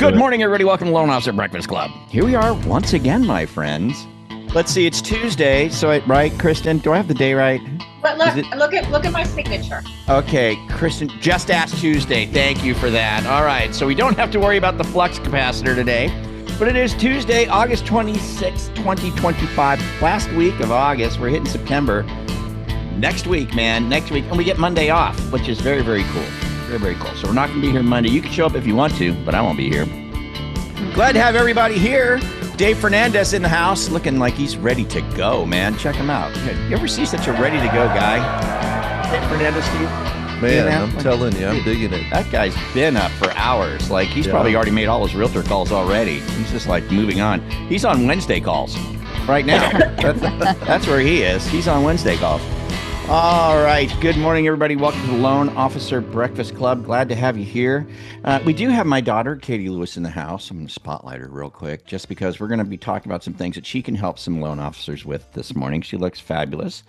Good morning, everybody. Welcome to Loan Officer Breakfast Club. Here we are once again, my friends. Let's see, it's Tuesday. So, right, Kristen? Do I have the day right? But look at my signature. Okay, Kristen, just asked Tuesday. Thank you for that. All right, so we don't have to worry about the flux capacitor today, but it is Tuesday, August 26, 2025. Last week of August. We're hitting September. Next week, man. Next week. And we get Monday off, which is very, very cool. Very, very cool. So we're not going to be here Monday. You can show up if you want to, but I won't be here. Glad to have everybody here. Dave Fernandez in the house, looking like he's ready to go, man. Check him out. You ever see such a ready-to-go guy? Dave Fernandez, Steve? Man, I'm telling you, I'm digging it. That guy's been up for hours. Like, he's probably already made all his realtor calls already. He's just, like, moving on. He's on Wednesday calls right now. That's where he is. He's on Wednesday calls. All right. Good morning, everybody. Welcome to the Loan Officer Breakfast Club. Glad to have you here. We do have my daughter, Katie Lewis, in the house. I'm going to spotlight her real quick just because we're going to be talking about some things that she can help some loan officers with this morning. She looks fabulous.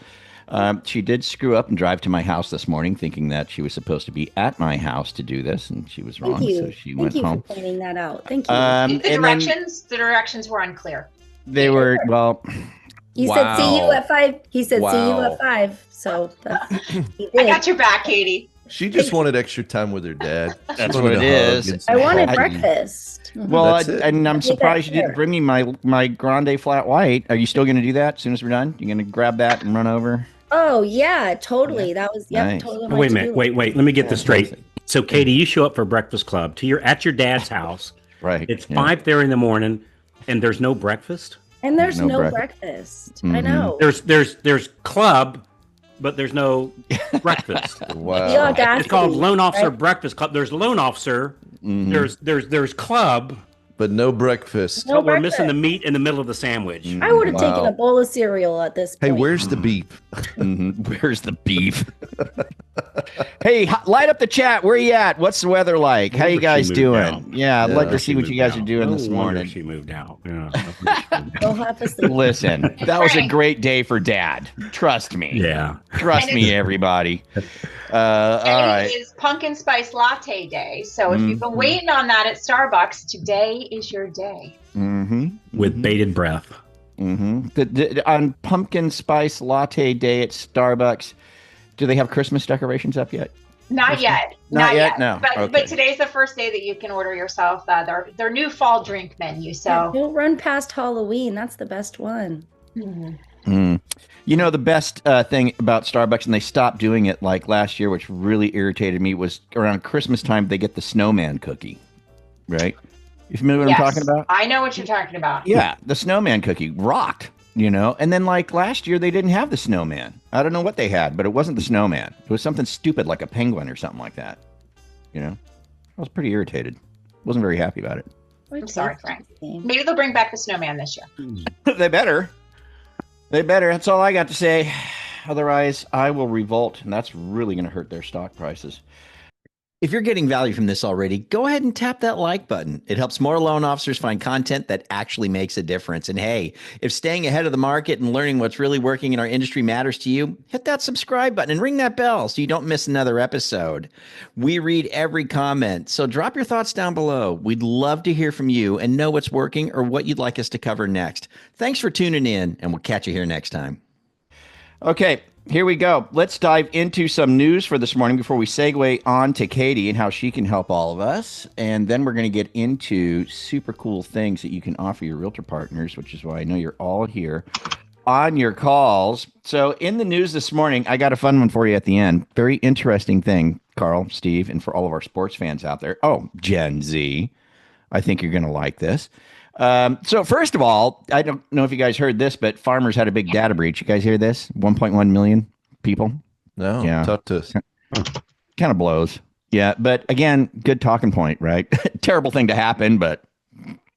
She did screw up and drive to my house this morning thinking that she was supposed to be at my house to do this, and she was wrong. So she went home. Thank you for pointing that out. Thank you. The directions were unclear. They were, well... He said, see you at 5. He said, see you at 5. So he did. I got your back, Katie. She just wanted extra time with her dad. That's what it is. I wanted breakfast. Well, and I'm surprised you didn't bring me my grande flat white. Are you still going to do that as soon as we're done? You're going to grab that and run over? Oh, yeah, totally. Yeah. That was, Nice. totally. Wait a minute. Wait. Let me get this straight. So, Katie, you show up for Breakfast Club at your dad's house. Right. It's 5 there in the morning, and there's no breakfast. And there's no breakfast. Mm-hmm. I know. There's club, but there's no breakfast. Wow. It's called Loan Officer Breakfast Club. There's loan officer. Mm-hmm. There's club, but no breakfast. No but we're breakfast. missing the meat in the middle of the sandwich. I would have taken a bowl of cereal at this point. Hey, where's the beef? Where's the beef? Hey, light up the chat. Where you at? What's the weather like? How you guys doing? Yeah, I'd like to see what you guys are doing this morning. She moved out. Yeah. We'll have to sleep. Listen, that was a great day for Dad. Trust me. Yeah. Trust me, everybody. All right. It is pumpkin spice latte day. So if you've been waiting on that at Starbucks, today is your day. With bated breath. On pumpkin spice latte day at Starbucks, do they have Christmas decorations up yet? Not yet. Not yet? No. But today's the first day that you can order yourself their new fall drink menu. So Don't run past Halloween. That's the best one. You know, the best thing about Starbucks, and they stopped doing it like last year, which really irritated me, was around Christmas time, they get the snowman cookie, right? You familiar with what I'm talking about? I know what you're talking about. Yeah, the snowman cookie rocked, you know? And then like last year, they didn't have the snowman. I don't know what they had, but it wasn't the snowman. It was something stupid like a penguin or something like that, you know? I was pretty irritated. Wasn't very happy about it. I'm sorry, Frank. Maybe they'll bring back the snowman this year. They better. They better. That's all I got to say. Otherwise, I will revolt, and that's really going to hurt their stock prices. If you're getting value from this already, go ahead and tap that like button. It helps more loan officers find content that actually makes a difference. And hey, if staying ahead of the market and learning what's really working in our industry matters to you, hit that subscribe button and ring that bell so you don't miss another episode. We read every comment, so drop your thoughts down below. We'd love to hear from you and know what's working or what you'd like us to cover next. Thanks for tuning in, and we'll catch you here next time. Okay. Here we go. Let's dive into some news for this morning before we segue on to Katie and how she can help all of us. And then we're going to get into super cool things that you can offer your realtor partners, which is why I know you're all here on your calls. So in the news this morning, I got a fun one for you at the end. Very interesting thing, Carl, Steve, and for all of our sports fans out there. Oh, Gen Z. I think you're going to like this. So first of all, I don't know if you guys heard this, but farmers had a big data breach. You guys hear this? 1.1 million people. No, yeah. Talk to us. Kind of blows. Yeah. But again, good talking point, right? Terrible thing to happen, but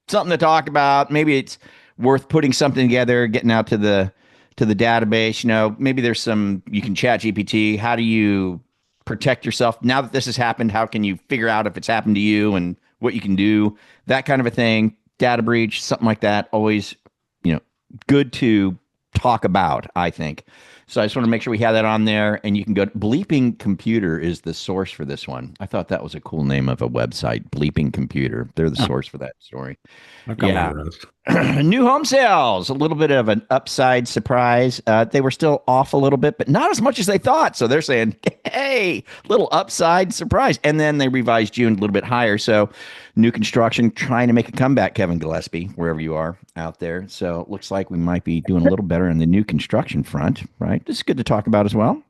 something to talk about. Maybe it's worth putting something together, getting out to the database. You know, maybe there's you can chat GPT. How do you protect yourself now that this has happened? How can you figure out if it's happened to you and what you can do? That kind of a thing. Data breach, something like that. Always, you know, good to talk about, I think. So I just want to make sure we have that on there, and you can go. Bleeping Computer is the source for this one. I thought that was a cool name of a website. Bleeping Computer. They're the source for that story. I've got Yeah. one of those. New home sales, a little bit of an upside surprise. They were still off a little bit, but not as much as they thought. So they're saying, hey, little upside surprise. And then they revised June a little bit higher. So new construction trying to make a comeback, Kevin Gillespie, wherever you are out there. So it looks like we might be doing a little better in the new construction front, right? This is good to talk about as well.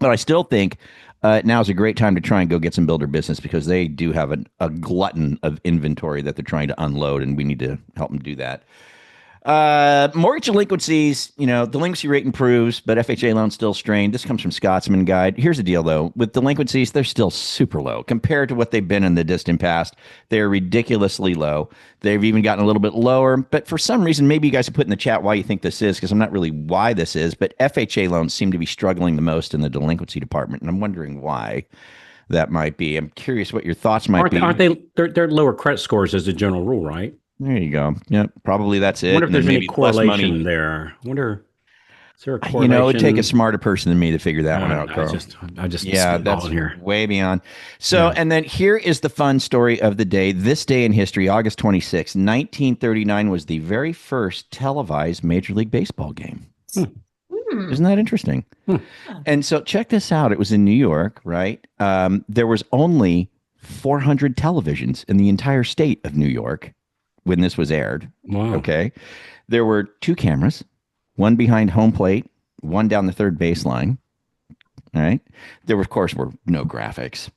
But I still think now is a great time to try and go get some builder business because they do have a glutton of inventory that they're trying to unload, and we need to help them do that. Mortgage delinquencies, delinquency rate improves, but FHA loans still strained. This comes from Scotsman Guide. Here's the deal, though. With delinquencies, they're still super low compared to what they've been in the distant past. They're ridiculously low. They've even gotten a little bit lower, but for some reason, maybe you guys have put in the chat why you think this is, because I'm not really why this is, but FHA loans seem to be struggling the most in the delinquency department, and I'm wondering why that might be. I'm curious what your thoughts might be. Aren't they? They're lower credit scores as a general rule, right? There you go. Yep, probably that's it. I wonder if there's any maybe less money. correlation there. I wonder, is there a correlation? It would take a smarter person than me to figure that one out, Carl. I just yeah, that's here. way beyond. So, and then here is the fun story of the day. This day in history, August 26, 1939 was the very first televised Major League Baseball game. Isn't that interesting? And so check this out. It was in New York, right? There was only 400 televisions in the entire state of New York when this was aired. Wow. Okay. There were 2 cameras, one behind home plate, one down the third baseline. All right. There were, of course, were no graphics.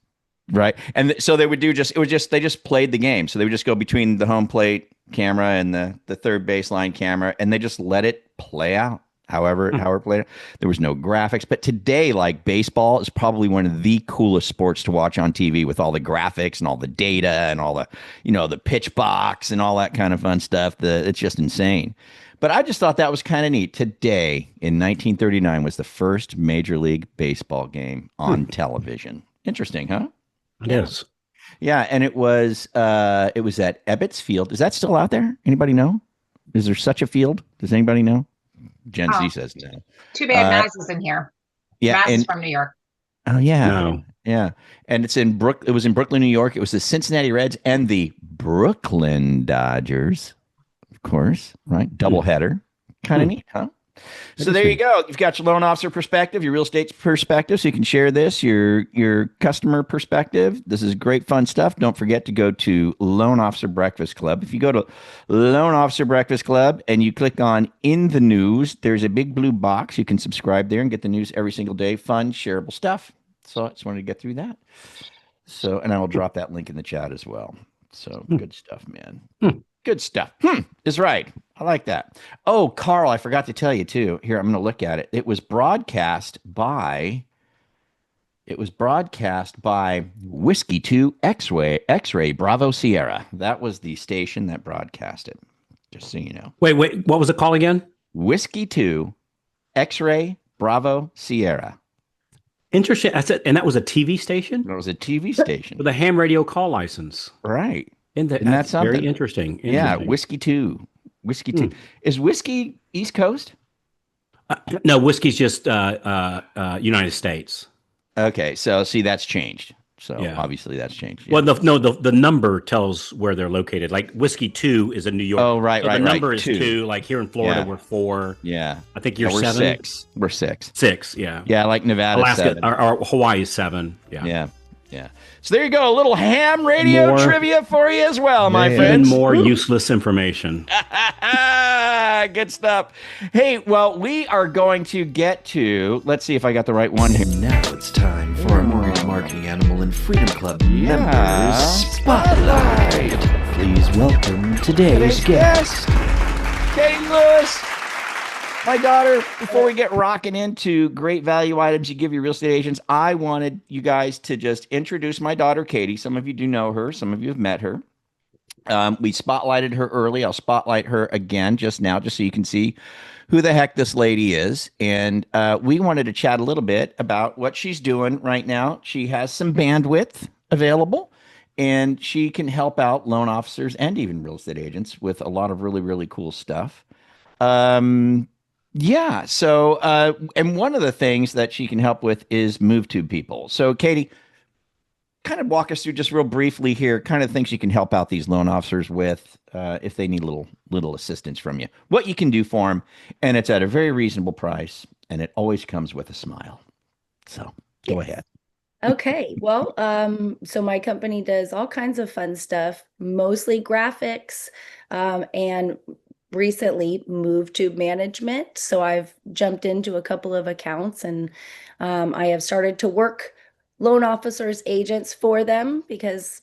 Right. And so they would do they just played the game. So they would just go between the home plate camera and the third baseline camera, and they just let it play out. However it played. There was no graphics. But today, like, baseball is probably one of the coolest sports to watch on TV with all the graphics and all the data and all the, the pitch box and all that kind of fun stuff. It's just insane. But I just thought that was kind of neat. Today, in 1939, was the first Major League Baseball game on television. Interesting, huh? It is. Yeah, and it was at Ebbets Field. Is that still out there? Anybody know? Is there such a field? Does anybody know? Gen Z says no. Too bad Maz is in here. Yeah, Maz is from New York. Oh yeah, No. Yeah, and it's in It was in Brooklyn, New York. It was the Cincinnati Reds and the Brooklyn Dodgers, of course. Right, doubleheader. Kind of neat, huh? So there you go. You've got your loan officer perspective, your real estate perspective, so you can share this, your customer perspective. This is great fun stuff. Don't forget to go to Loan Officer Breakfast Club. If you go to Loan Officer Breakfast Club and you click on In the News, there's a big blue box. You can subscribe there and get the news every single day. Fun, shareable stuff. So I just wanted to get through that. So, and I will drop that link in the chat as well. So good stuff, man. Good stuff. Is right. I like that. Oh, Carl, I forgot to tell you too. Here, I'm going to look at it. It was broadcast by Whiskey 2 X-Ray Bravo Sierra. That was the station that broadcast it. Just so you know. Wait, what was it called again? Whiskey 2 X-Ray Bravo Sierra. Interesting. That's it. And that was a TV station? It was a TV station. With a ham radio call license. Right. And that's very interesting. Yeah, Whiskey 2. Whiskey 2. Is Whiskey East Coast? No, Whiskey's just United States. Okay, so see, that's changed. So obviously that's changed. Yeah. Well, the number tells where they're located. Like Whiskey 2 is in New York. Oh, right, so right, the number right. is 2. Like here in Florida, we're 4. Yeah. I think you're we're 7. 6. We're 6. 6, yeah. Yeah, like Nevada, Alaska, 7. or Hawaii is 7. Yeah. Yeah. Yeah. So there you go. A little ham radio trivia for you as well, my friends. And more useless information. Good stuff. Hey, well, we are going to get to, let's see if I got the right one here. Now it's time for our Mortgage Marketing Animal and Freedom Club members Spotlight. Please welcome today's guest, Katie Lewis. My daughter, before we get rocking into great value items you give your real estate agents, I wanted you guys to just introduce my daughter, Katie. Some of you do know her. Some of you have met her. We spotlighted her early. I'll spotlight her again just now, just so you can see who the heck this lady is. And we wanted to chat a little bit about what she's doing right now. She has some bandwidth available, and she can help out loan officers and even real estate agents with a lot of really, really cool stuff. Yeah. So, and one of the things that she can help with is MoveTube people. So, Katie, kind of walk us through just real briefly here, kind of things you can help out these loan officers with if they need little assistance from you. What you can do for them, and it's at a very reasonable price, and it always comes with a smile. So, go Yes. ahead. Okay. Well, so my company does all kinds of fun stuff, mostly graphics, and recently moved to management. So I've jumped into a couple of accounts and I have started to work loan officers, agents for them because,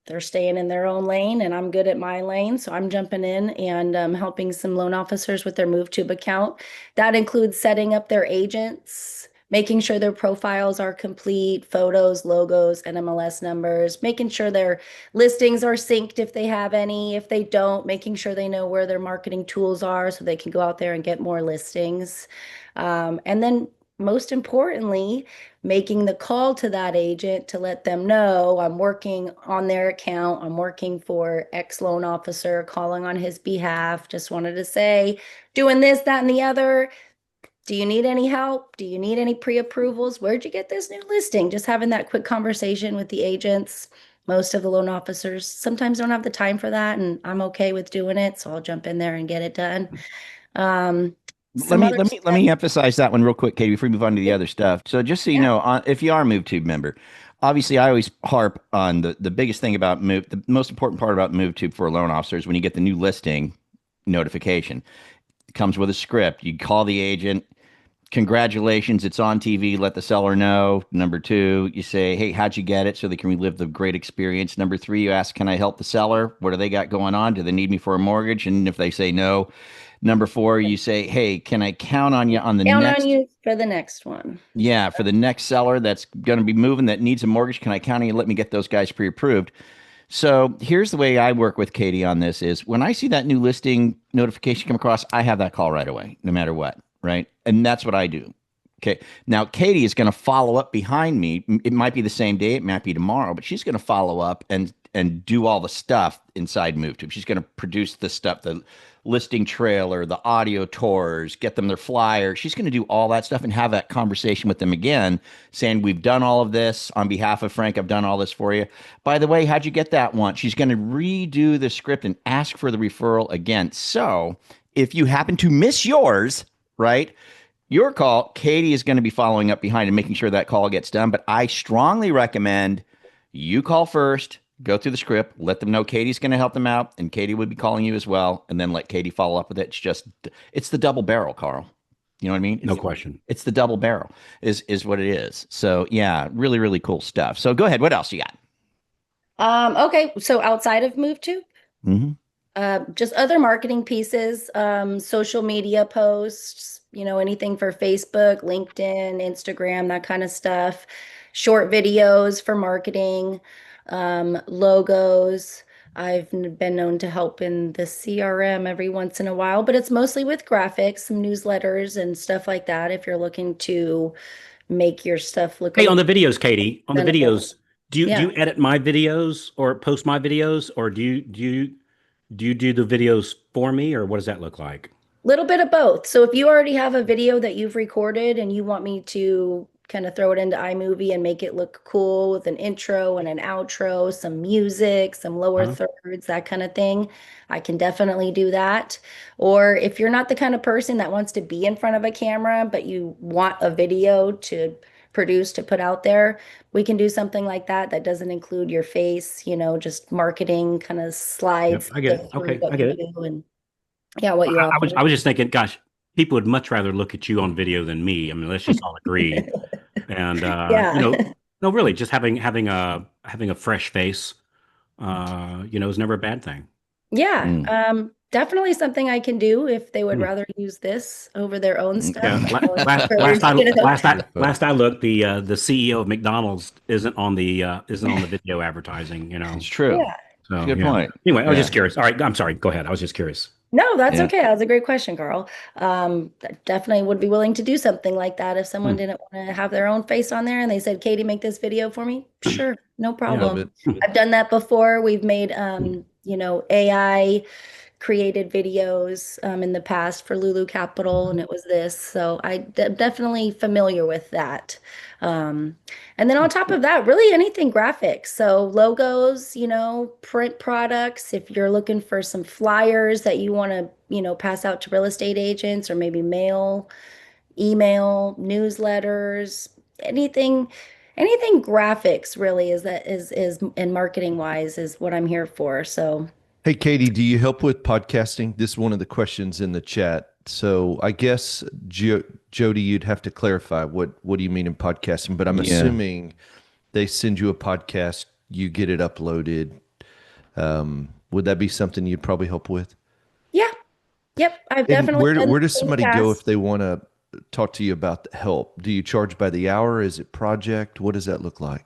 they're staying in their own lane and I'm good at my lane. So I'm jumping in and helping some loan officers with their MoveTube account. That includes setting up their agents, making sure their profiles are complete, photos, logos, NMLS numbers, making sure their listings are synced if they have any. If they don't, making sure they know where their marketing tools are so they can go out there and get more listings. And then most importantly, making the call to that agent to let them know I'm working on their account. I'm working for X loan officer, calling on his behalf. Just wanted to say, doing this, that, and the other. Do you need any help? Do you need any pre-approvals? Where'd you get this new listing? Just having that quick conversation with the agents. Most of the loan officers sometimes don't have the time for that, and I'm okay with doing it, so I'll jump in there and get it done. Let Some me other let me let me emphasize that one real quick, Katie, before we move on to the other stuff. So just so you Yeah. know, if you are a MoveTube member, obviously I always harp on the biggest thing about the most important part about MoveTube for a loan officer is when you get the new listing notification. It comes with a script. You call the agent. Congratulations, it's on TV. Let the seller know. Number two, you say, hey, how'd you get it? So they can relive the great experience. Number three, you ask, can I help the seller? What do they got going on? Do they need me for a mortgage? And if they say no, number four, you say, hey, can I count on you on the Count on next? you for the next one. Yeah, for the next seller that's going to be moving that needs a mortgage, can I count on you? Let me get those guys pre-approved. So here's the way I work with Katie on this is when I see that new listing notification come across, I have that call right away, no matter what, right? And that's what I do. Okay. Now Katie is going to follow up behind me. It might be the same day, it might be tomorrow, but she's going to follow up and do all the stuff inside MoveTube. She's going to produce the stuff, the listing trailer, the audio tours, get them their flyer. She's going to do all that stuff and have that conversation with them again, saying, we've done all of this on behalf of Frank. I've done all this for you. By the way, how'd you get that one? She's going to redo the script and ask for the referral again. So if you happen to miss yours, right? Your call, Katie is going to be following up behind and making sure that call gets done. But I strongly recommend you call first, go through the script, let them know Katie's going to help them out, and Katie would be calling you as well, and then let Katie follow up with it. It's the double barrel, Carl. You know what I mean? No question. It's the double barrel is what it is. So yeah, really, really cool stuff. So go ahead. What else you got? Okay, so outside of MoveTube, just other marketing pieces, social media posts, anything for Facebook, LinkedIn, Instagram, that kind of stuff, short videos for marketing, logos. I've been known to help in the CRM every once in a while, but it's mostly with graphics, some newsletters and stuff like that. If you're looking to make your stuff look a Hey, on little the videos, Katie, on the presentable. videos, do Yeah. you edit my videos or post my videos, or do you do the videos for me, or what does that look like? Little bit of both. So if you already have a video that you've recorded and you want me to kind of throw it into iMovie and make it look cool with an intro and an outro, some music, some lower thirds, that kind of thing, I can definitely do that. Or if you're not the kind of person that wants to be in front of a camera, but you want a video to produce to put out there, we can do something like that that doesn't include your face, just marketing kind of Yep, slides I get it. through Okay, what I get you it. do and what you I offer. was just thinking, gosh, people would much rather look at you on video than me. I mean, let's just all agree. And Yeah. no, really, just having a fresh face, is never a bad thing. Yeah. Mm. Definitely something I can do if they would Hmm. rather use this over their own Yeah, stuff. last I looked, the CEO of McDonald's isn't on the video advertising. It's true. Yeah. It's a So good yeah. point. Anyway, I was Yeah. just curious. All right, I'm sorry. Go ahead. I was just curious. No, that's Yeah. okay. That was a great question, Carl. Definitely would be willing to do something like that if someone Hmm. didn't want to have their own face on there and they said, Katie, make this video for me. Sure, no Yeah. Love it. problem. I've done that before. We've made, AI created videos in the past for Lulu Capital, and it was this. So definitely familiar with that. And then on top of that, really anything graphics. So logos, print products. If you're looking for some flyers that you want to, pass out to real estate agents or maybe mail, email, newsletters, anything graphics really is and marketing wise is what I'm here for. So Hey, Katie, do you help with podcasting? This is one of the questions in the chat. So I guess, Jody, you'd have to clarify what do you mean in podcasting? But I'm assuming they send you a podcast, you get it uploaded. Would that be something you'd probably help with? Yeah. Yep. I've And definitely done where does the somebody podcast. go if they want to talk to you about the help? Do you charge by the hour? Is it project? What does that look like?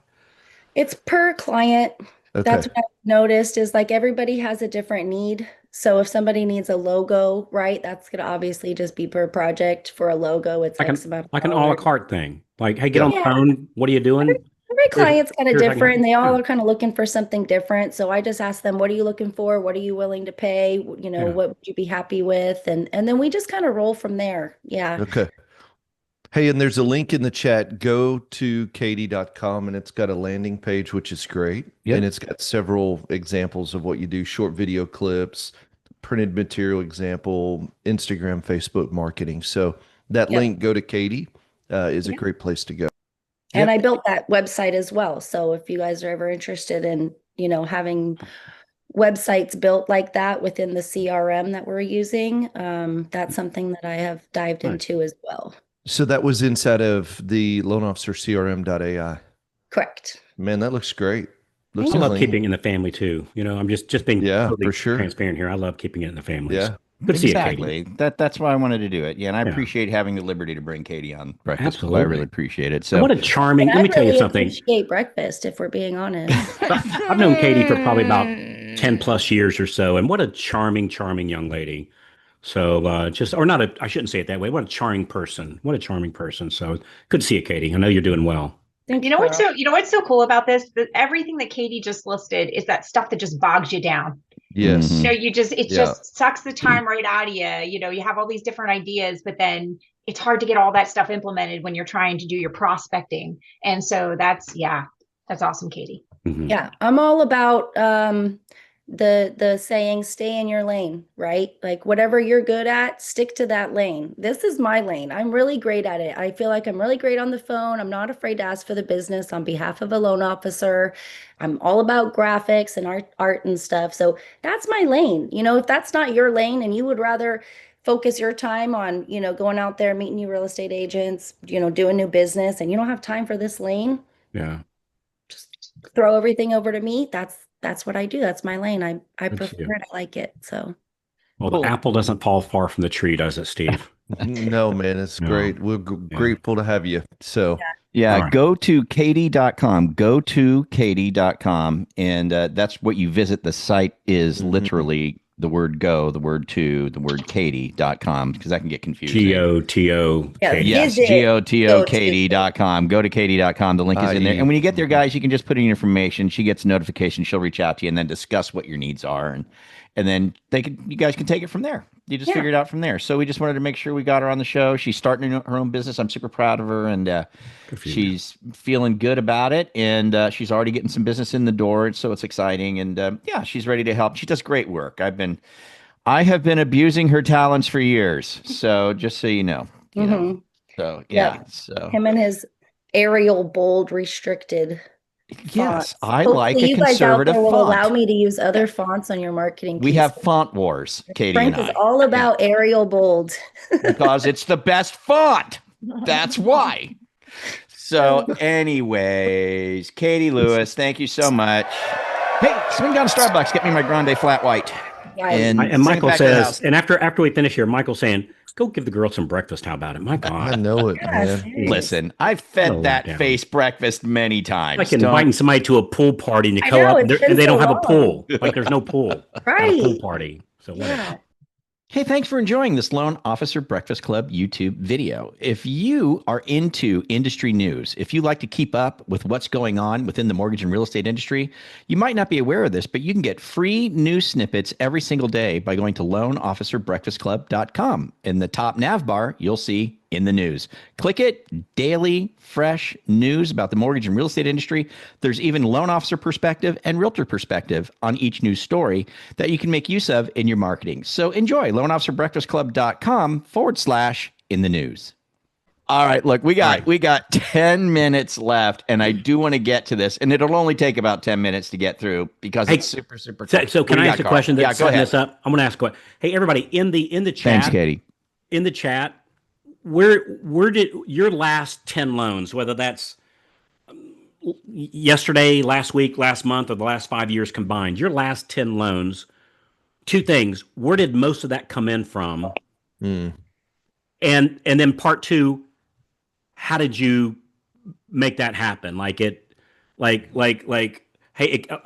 It's per client. Okay. That's what I've noticed is like everybody has a different need. So if somebody needs a logo, right, that's going to obviously just be per project. For a logo, it's Like X amount of like an a la dollars. carte thing. Like, hey, get on the Yeah. phone. What are you doing? Every client's kind of here's how different, and they all yeah. are kind of looking for something different. So I just ask them, what are you looking for? What are you willing to pay? Yeah. What would you be happy with? And then we just kind of roll from there. Yeah. Okay. Hey, and there's a link in the chat. Go to katie.com and it's got a landing page, which is great. Yep. And it's got several examples of what you do, short video clips, printed material example, Instagram, Facebook marketing. So that Yep. link, go to Katie, is a great place to go. And I built that website as well. So if you guys are ever interested in, having websites built like that within the CRM that we're using, that's something that I have dived into as well. So that was inside of the loan officer CRM.ai. Correct. Man, that looks great. Looks I love clean. keeping it in the family too. I'm just being totally for sure. transparent here. I love keeping it in the family. Yeah. Good to see you, Katie. Exactly. That's why I wanted to do it. Yeah, and I apprete having the liberty to bring Katie on Breakfast Club. I Absolutely. really appreciate it. And So what a charming, And let me I tell you really something. appreciate breakfast, if we're being honest. I've known Katie for probably about 10 plus years or so. And what a charming, charming young lady. So I shouldn't say it that way. What a charming person. What a charming person. So good to see you, Katie. I know you're doing well. Thank You know what's Carl. so cool about this? That everything that Katie just listed is that stuff that just bogs you down. Yes. Mhm. It just sucks the time right out of you. You have all these different ideas, but then it's hard to get all that stuff implemented when you're trying to do your prospecting. And so that's awesome, Katie. Mhm. Yeah, I'm all about the saying, stay in your lane, right? Like whatever you're good at, stick to that lane. This is my lane. I'm really great at it. I feel like I'm really great on the phone. I'm not afraid to ask for the business on behalf of a loan officer. I'm all about graphics and art and stuff. So that's my lane. If that's not your lane and you would rather focus your time on, going out there, meeting new real estate agents, doing new business, and you don't have time for this lane, Yeah. just throw everything over to me. That's what I do. That's my lane. I Good for prefer you. it. I like it. So Well, Cool. the apple doesn't fall far from the tree, does it, Steve? No, man, it's No. great. We're grateful to have you. So Yeah, All right. go to katie.com. Go to katie.com. And that's what you visit. The site is literally the word go, the word to, the word katie.com, because that can get confusing. GOTO. Yeah, Katie. Yes, Visit GOTO Katie.com. Go to katie.com. The link is in there. IE. And when you get there, guys, you can just put in your information. She gets a notification. She'll reach out to you and then discuss what your needs are. And then you guys can take it from there. You just figure it out from there. So we just wanted to make sure we got her on the show. She's starting her own business. I'm super proud of her, and she's feeling good about it. And she's already getting some business in the door, so it's exciting. And she's ready to help. She does great work. I have been abusing her talents for years. So just so you know. Mhm. So Yep. so him and his Arial bold restricted yes, fonts. I Hopefully like a you guys out conservative there will allow font. me to use other fonts on your marketing We piece. have font wars, Katie Frank and is I, all about Arial bold. because it's the best font. That's why. So, anyways, Katie Lewis, thank you so much. Hey, swing down to Starbucks, get me my grande flat white. Yeah, And send it Michael back to the says, house. and after we finish here, Michael's saying, go give the girls some breakfast. How about it? My I God. know it, Yes. man. Listen, I've fed What a that letdown. face breakfast many times. Like Don't- inviting somebody to a pool party and you I go know, up it's and been they don't so have a long. pool. Like there's no pool at a pool Right. party. So whatever. Yeah. Hey, thanks for enjoying this Loan Officer Breakfast Club YouTube video. If you are into industry news, if you like to keep up with what's going on within the mortgage and real estate industry, you might not be aware of this, but you can get free news snippets every single day by going to loanofficerbreakfastclub.com. In the top nav bar, you'll see in the news. Click it, daily, fresh news about the mortgage and real estate industry. There's even loan officer perspective and realtor perspective on each news story that you can make use of in your marketing. So enjoy loanofficerbreakfastclub.com/in the news. All right, look, we got 10 minutes left, and I do want to get to this, and it'll only take about 10 minutes to get through because it's super cool. So can I ask a question that's setting this up? I'm going to ask what. Hey, everybody in the chat. Thanks, Katie. In the chat, where did your last 10 loans, whether that's yesterday, last week, last month, or the last 5 years combined, your last 10 loans, two things. Where did most of that come in from? And then part two, how did you make that happen? Hey, I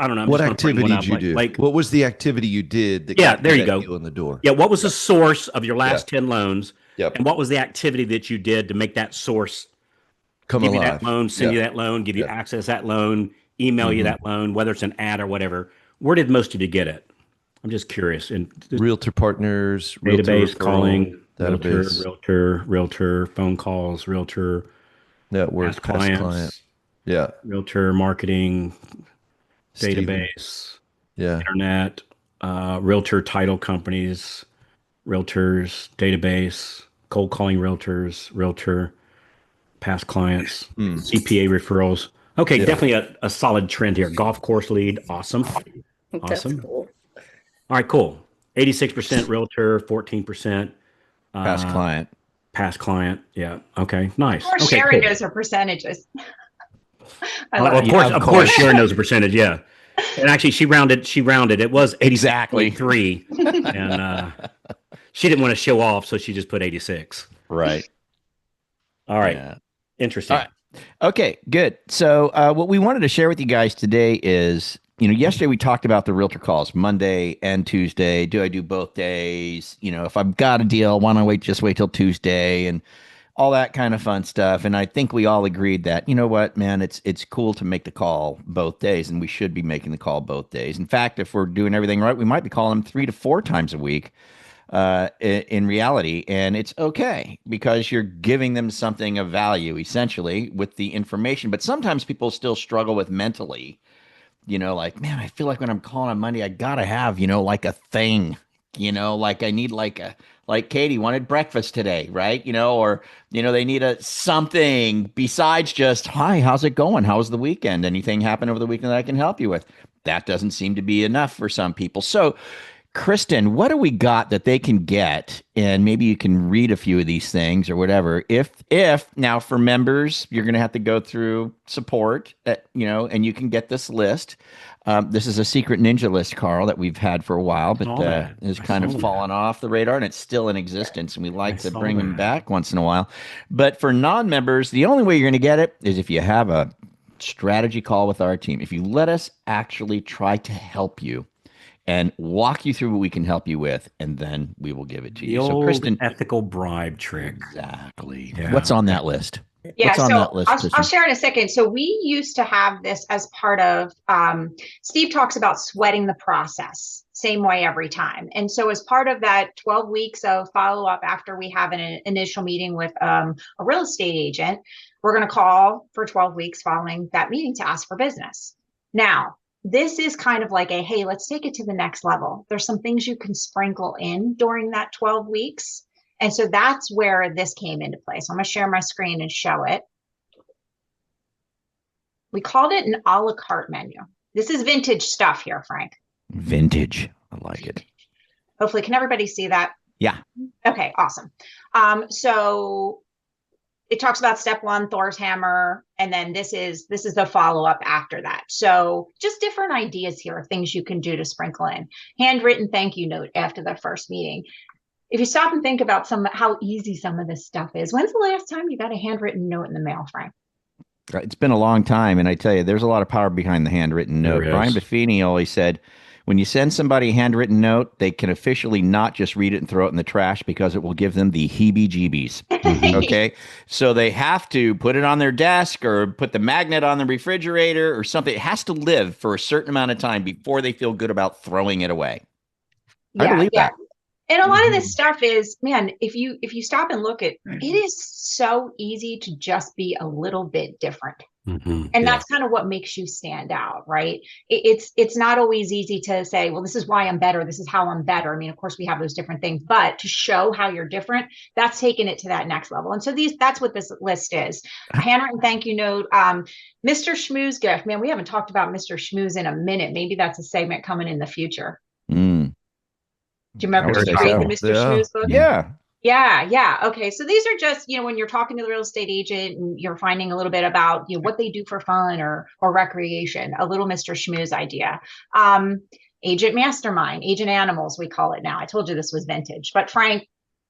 don't know. What activity did you do? What was the activity you did that got there you go. You in the door? Yeah, what was the source of your last 10 loans? Yep. And what was the activity that you did to make that source come give alive? You that loan, send you that loan, give you access that loan, email you that loan, whether it's an ad or whatever. Where did most of you get it? I'm just curious. And Realtor partners, database calling, database, realtor phone calls, realtor network, past clients, realtor marketing, database, internet, realtor title companies, realtors, database, cold calling realtors, realtor, past clients, CPA referrals. Okay, definitely a solid trend here. Golf course lead, awesome. That's cool. All right, cool. 86% realtor, 14% past client. Past client, yeah. Okay, nice. Of course, Sharon knows her percentages. Of course, Sharon knows the percentage. Yeah, and actually, she rounded. It was exactly 3, and she didn't want to show off, so she just put 86. Right. All right. Interesting. All right. Okay, good. So what we wanted to share with you guys today is, yesterday we talked about the realtor calls, Monday and Tuesday. Do I do both days? If I've got a deal, why don't I just wait till Tuesday and all that kind of fun stuff. And I think we all agreed that, you know what, man, it's cool to make the call both days, and we should be making the call both days. In fact, if we're doing everything right, we might be calling them 3 to 4 times a week. In reality, and it's okay because you're giving them something of value essentially with the information. But sometimes people still struggle with mentally, like, man, I feel like when I'm calling on Monday, I gotta have, like a thing, like I need like Katie wanted breakfast today, right? Or they need something besides just, hi, how's it going? How was the weekend? Anything happen over the weekend that I can help you with? That doesn't seem to be enough for some people. So Kristen, what do we got that they can get? And maybe you can read a few of these things or whatever. If now for members, you're going to have to go through support, and you can get this list. This is a secret ninja list, Carl, that we've had for a while, but has kind of fallen off the radar, and it's still in existence. And we like to bring them back once in a while. But for non-members, the only way you're going to get it is if you have a strategy call with our team. If you let us actually try to help you and walk you through what we can help you with, and then we will give it to you. The so, Kristen, ethical bribe trick. Exactly. Yeah. What's on that list? Yeah, What's on so that list, I'll share in a second. So we used to have this as part of, Steve talks about sweating the process, same way every time. And so as part of that 12 weeks of follow-up after we have an initial meeting with a real estate agent, we're going to call for 12 weeks following that meeting to ask for business. Now, this is kind of like a, hey, let's take it to the next level. There's some things you can sprinkle in during that 12 weeks. And so that's where this came into play. So I'm going to share my screen and show it. We called it an a la carte menu. This is vintage stuff here, Frank. Vintage. I like it. Hopefully, can everybody see that? Yeah. Okay, awesome. So it talks about step 1, Thor's hammer, and then this is the follow-up after that. So just different ideas here of things you can do to sprinkle in. Handwritten thank you note after the first meeting. If you stop and think about how easy some of this stuff is, when's the last time you got a handwritten note in the mail, Frank? It's been a long time, and I tell you, there's a lot of power behind the handwritten note. Brian Buffini always said, When you send somebody a handwritten note, they can officially not just read it and throw it in the trash because it will give them the heebie-jeebies. Okay. So they have to put it on their desk or put the magnet on the refrigerator or something. It has to live for a certain amount of time before they feel good about throwing it away. I believe that. And a lot of this stuff is, man, if you stop and look at it, is so easy to just be a little bit different. And that's kind of what makes you stand out, right? It's not always easy to say, well, this is why I'm better. This is how I'm better. I mean, of course, we have those different things, but to show how you're different, that's taking it to that next level. And so that's what this list is. A handwritten thank you note. Mr. Schmooze gift. Man, we haven't talked about Mr. Schmooze in a minute. Maybe that's a segment coming in the future. Do you remember to read the Mr. Schmooze book? Yeah. Okay. So these are just, when you're talking to the real estate agent and you're finding a little bit about, what they do for fun or recreation, a little Mr. Schmooze idea. Agent mastermind, agent animals, we call it now. I told you this was vintage, but Frank,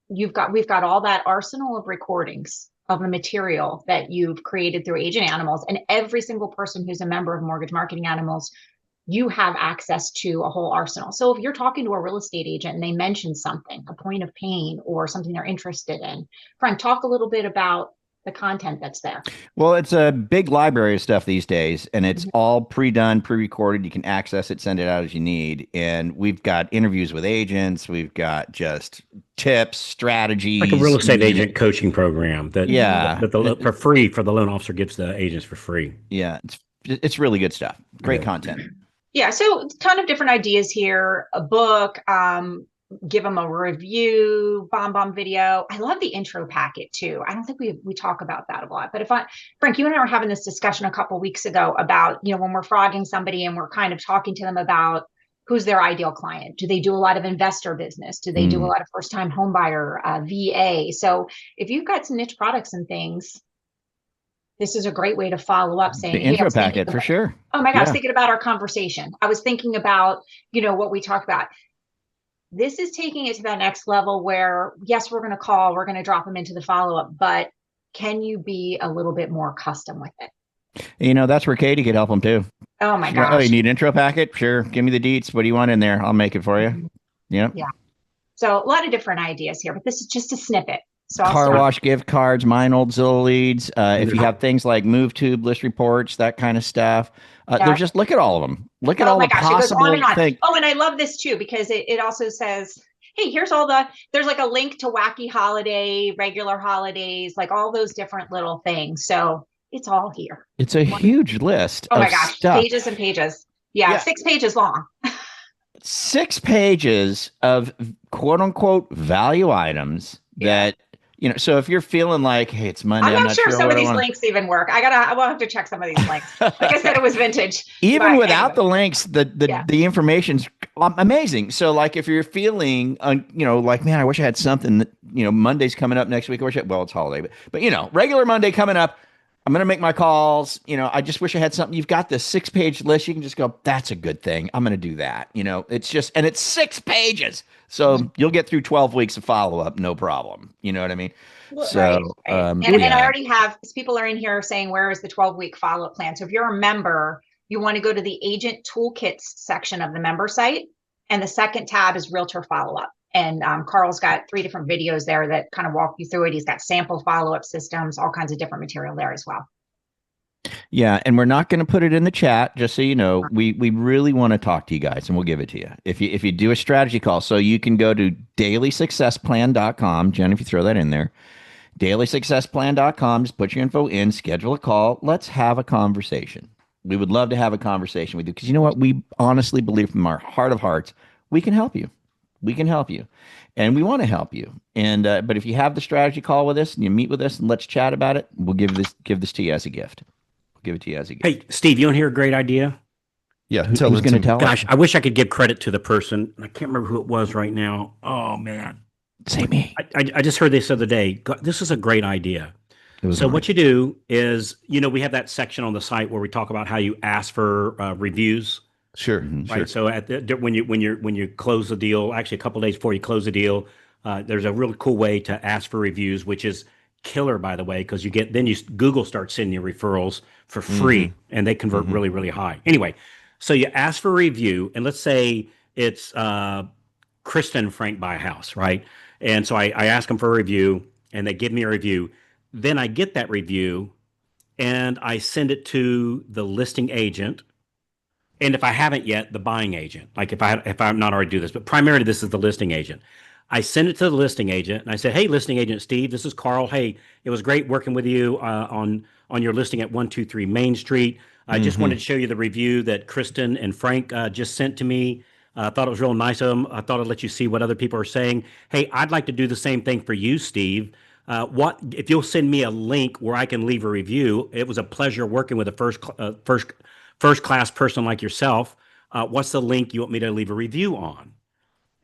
we've got all that arsenal of recordings of the material that you've created through agent animals, and every single person who's a member of Mortgage Marketing Animals, you have access to a whole arsenal. So if you're talking to a real estate agent and they mention something, a point of pain or something they're interested in, Frank, talk a little bit about the content that's there. Well, it's a big library of stuff these days, and it's all pre-done, pre-recorded. You can access it, send it out as you need. And we've got interviews with agents. We've got just tips, strategies. Like a real estate agent coaching program that for free, for the loan officer gives the agents for free. Yeah, it's really good stuff. Great content. Yeah, so a ton of different ideas here. A book, give them a review, bomb video. I love the intro packet too. I don't think we talk about that a lot. But Frank, you and I were having this discussion a couple of weeks ago about, when we're frogging somebody and we're kind of talking to them about who's their ideal client. Do they do a lot of investor business? Do they do a lot of first-time home buyer, VA? So if you've got some niche products and things, this is a great way to follow up saying, the intro packet for sure. Oh my gosh, I was thinking about our conversation. I was thinking about, what we talked about. This is taking it to that next level where, yes, we're going to call, we're going to drop them into the follow-up, but can you be a little bit more custom with it? That's where Katie could help them too. Oh my gosh. Oh, you need intro packet? Sure. Give me the deets. What do you want in there? I'll make it for you. Yeah. So a lot of different ideas here, but this is just a snippet. So car wash gift cards, mine old Zillow leads. If you have things like MoveTube list reports, that kind of stuff, they're just look at all of them. Look at all the possible things. Oh, and I love this too, because it also says, hey, here's there's like a link to wacky holiday, regular holidays, like all those different little things. So it's all here. It's a huge list. Oh my gosh, stuff. Pages and pages. Yeah, 6 pages long. 6 pages of quote unquote value items that, so if you're feeling like, hey, it's Monday, I'm not sure some of these links even work. I will have to check some of these links. Like I said, it was vintage. Even without the links, the information's amazing. So like if you're feeling, like, man, I wish I had something that, Monday's coming up next week. It's holiday, but regular Monday coming up. I'm going to make my calls. I just wish I had something. You've got this 6-page list. You can just go, that's a good thing. I'm going to do that. It's 6 pages. So you'll get through 12 weeks of follow-up. No problem. You know what I mean? Well, so, right. And I already have, people are in here saying, where is the 12-week follow-up plan? So if you're a member, you want to go to the agent toolkits section of the member site. And the second tab is Realtor follow-up. And Carl's got 3 different videos there that kind of walk you through it. He's got sample follow-up systems, all kinds of different material there as well. Yeah, and we're not going to put it in the chat, just so you know. We really want to talk to you guys, and we'll give it to you. If you do a strategy call, so you can go to dailysuccessplan.com. Jen, if you throw that in there, dailysuccessplan.com, just put your info in, schedule a call. Let's have a conversation. We would love to have a conversation with you, because you know what? We honestly believe from our heart of hearts, we can help you. We can help you, and we want to help you. And but if you have the strategy call with us and you meet with us and let's chat about it, we'll give this to you as a gift. We'll give it to you as a gift. Hey, Steve, you want to hear a great idea? Yeah, who's going to tell us? Gosh, I wish I could give credit to the person. I can't remember who it was right now. Oh man, say me. I just heard this the other day. God, this is a great idea. So what you do is, we have that section on the site where we talk about how you ask for reviews. Sure. Right. So when you close the deal, actually a couple of days before you close the deal, there's a really cool way to ask for reviews, which is killer, by the way, because Google starts sending you referrals for free, and they convert really, really high. Anyway, So you ask for a review, and let's say it's Kristen and Frank buy a house, right? And so I ask them for a review, and they give me a review. Then I get that review, and I send it to the listing agent. And if I haven't yet, the buying agent. Like if I'm not already do this, but primarily this is the listing agent. I send it to the listing agent, and I say, "Hey, listing agent Steve, this is Carl. Hey, it was great working with you on your listing at 123 Main Street. I just wanted to show you the review that Kristen and Frank just sent to me. I thought it was real nice of them. I thought I'd let you see what other people are saying. Hey, I'd like to do the same thing for you, Steve. What if you'll send me a link where I can leave a review? It was a pleasure working with a first class person like yourself. What's the link you want me to leave a review on?"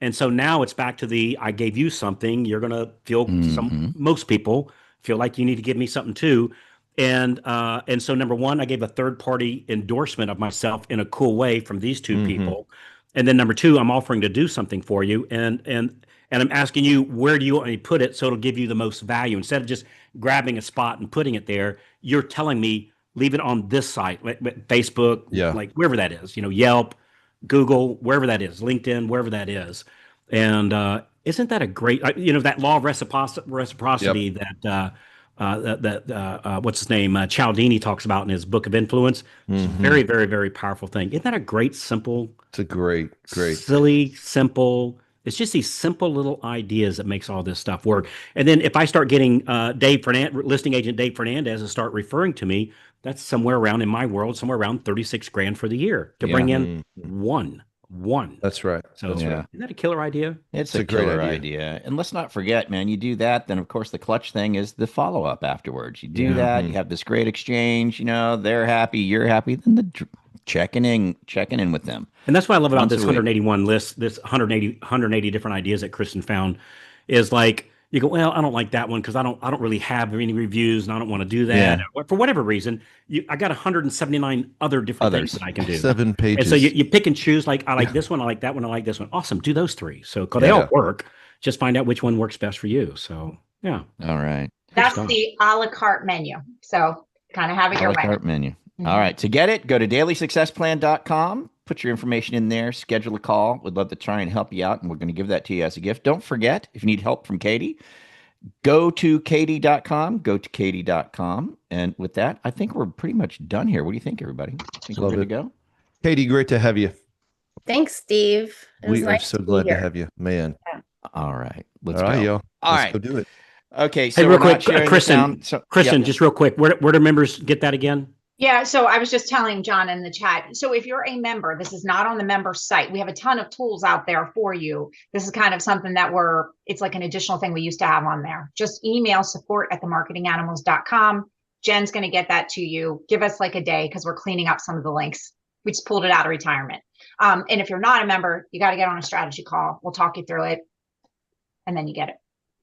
And so now it's back to I gave you something. You're going to feel most people feel like you need to give me something too. And so number one, I gave a third party endorsement of myself in a cool way from these two people. And then number two, I'm offering to do something for you. And I'm asking you, where do you want me to put it? So it'll give you the most value. Instead of just grabbing a spot and putting it there, you're telling me, leave it on this site, like Facebook, like wherever that is, Yelp, Google, wherever that is, LinkedIn, wherever that is. And isn't that a great, that law of reciprocity that what's his name, Cialdini talks about in his book of influence? It's a very, very, very powerful thing. Isn't that a great, simple? It's a great, silly, simple. It's just these simple little ideas that makes all this stuff work. And then if I start getting listing agent Dave Fernandez to start referring to me, that's somewhere around, in my world, somewhere around 36 grand for the year to bring in one. That's right. So isn't that a killer idea? It's a killer idea. And let's not forget, man, you do that, then of course the clutch thing is the follow-up afterwards. You do that, you have this great exchange, they're happy, you're happy, then the checking in with them. And that's what I love about this 181 list, this 180 different ideas that Kristen found, is like, you go, well, I don't like that one because I don't really have any reviews and I don't want to do that. For whatever reason, I got 179 other different things that I can do. 7 pages. And so you pick and choose, like, I like this one, I like that one, I like this one. Awesome. Do those 3. So, because they all work. Just find out which one works best for you. So, yeah. All right. That's the a la carte menu. So kind of have it your way. A la carte menu. All right. To get it, go to dailysuccessplan.com. Put your information in there, schedule a call. We'd love to try and help you out, and we're going to give that to you as a gift. Don't forget, if you need help from Katie, go to katie.com, And with that, I think we're pretty much done here. What do you think, everybody? Think we're good to go? Katie, great to have you. Thanks, Steve. We are so glad to have you, man. All right. Let's go. Y'all. Let's go do it. Okay. So hey, real quick, Kristen, just real quick, where do members get that again? Yeah, so I was just telling John in the chat. So if you're a member, this is not on the member site. We have a ton of tools out there for you. This is kind of something that it's like an additional thing we used to have on there. Just email support@themarketinganimals.com. Jen's going to get that to you. Give us like a day because we're cleaning up some of the links. We just pulled it out of retirement. And if you're not a member, you got to get on a strategy call. We'll talk you through it. And then you get it.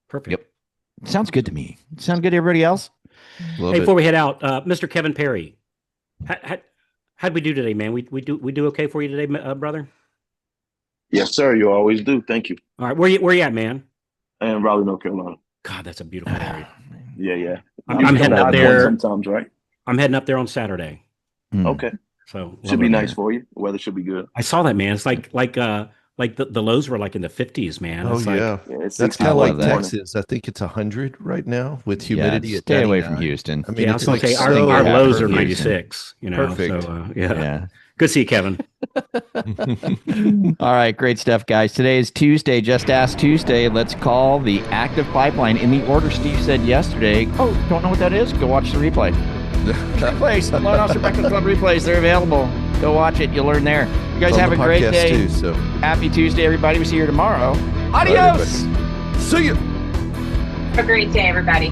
Perfect. Yep. Sounds good to me. Sound good to everybody else? Hey, before we head out, Mr. Kevin Perry. How'd we do today, man? We do okay for you today, brother? Yes, sir. You always do. Thank you. All right, where you at, man? I am Raleigh, North Carolina. God, that's a beautiful area. Yeah. I'm heading up there sometimes, right? I'm heading up there on Saturday. Okay. So should be nice for you. The weather should be good. I saw that, man. It's like the lows were like in the 50s, man. It's that's kind of like Texas. I think it's 100 right now with humidity. Stay away from Houston. I mean, I was going to say our lows are 96. Perfect. So, yeah. Good to see you, Kevin. All right, great stuff, guys. Today is Tuesday, Just Ask Tuesday. Let's call the active pipeline in the order Steve said yesterday. Oh, don't know what that is? Go watch the replay. Replays, Loan Officer Breakfast Club replays. They're available. Go watch it. You'll learn there. You guys have a great day. Too, so. Happy Tuesday, everybody. We'll see you here tomorrow. Adios. See you. Have a great day, everybody.